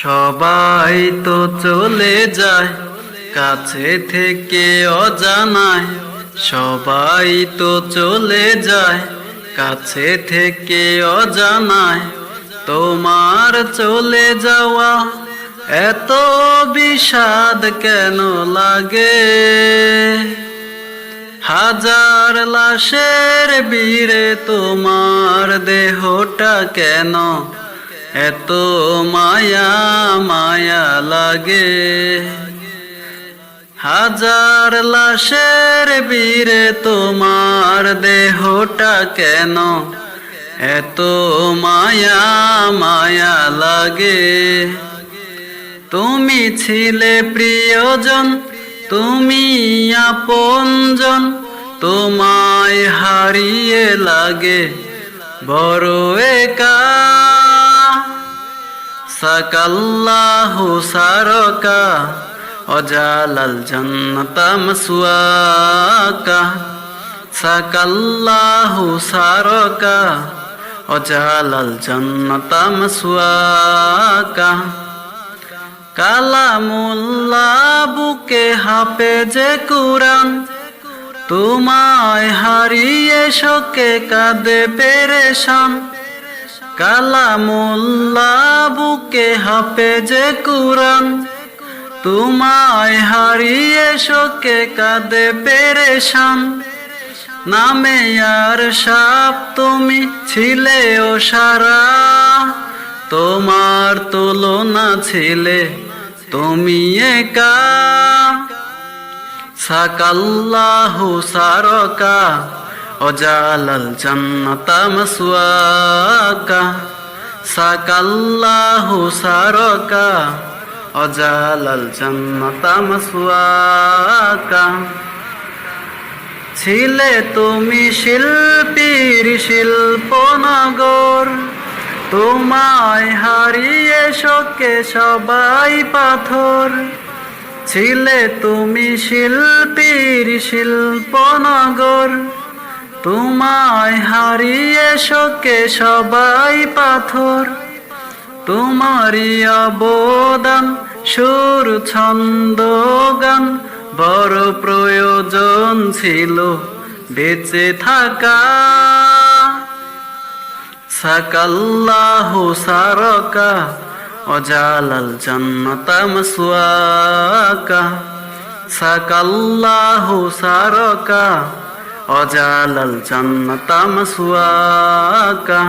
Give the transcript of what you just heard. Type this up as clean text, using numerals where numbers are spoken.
সবাই তো চলে যায় কাছে থেকে অজানায়, সবাই তো চলে যায় কাছে থেকে অজানায়। তোমার চলে যাওয়া এত বিষাদ কেন লাগে? হাজার লাশের ভিড়ে তোমার দেহটা কেন এত মায়া মায়া লাগে? হাজার লাশের ভিড়ে তোমার দেহটা কেন এত মায়া মায়া লাগে? তুমি ছিলে প্রিয়জন, তুমি আপনজন, তোমায় হারিয়ে লাগে বড় একা। সাকাল্লাহু সারকা ওয়াজালাল জান্নাতা মাসওয়াকা, সাকাল্লাহু সারকা ওয়াজালাল জান্নাতা মাসওয়াকা। কালামুল্লাহ বুকে হাফেজে কুরআন, তোমায় হারিয়ে শোকে কাঁদে পেরেশান। কালামুল্লাহ বুকে হাফেজে কুরআন, তোমায় হারিয়ে শোকে কাঁদে পেরেশান। নামে আর সাপ তুমি ছিলে ও সারা, তোমার তুলনা ছিলে তুমি একা। সাকাল্লাহু সারকা ওয়াজালাল জান্নাতা মাসওয়াকা, সাকাল্লাহু সারকা ওয়াজালাল জান্নাতা মাসওয়াকা। ছিলে তুমি শিল্পীর শিল্পনগর, তোমায় হারিয়ে শোকে সবাই পাথর। ছিলে তুমি শিল্পীর শিল্পনগর, তোমায় হারিয়ে শোকে সবাই পাথর। তোমারই অবদান সুর ছন্দ গান বড় প্রয়োজন ছিল বেঁচে থাকা। সাকাল্লাহু সারকা ওয়াজালাল জান্নাতা মাসওয়াকা, সাকাল্লাহু সারকা ওয়াজালাল জান্নাতা মাসওয়াকা।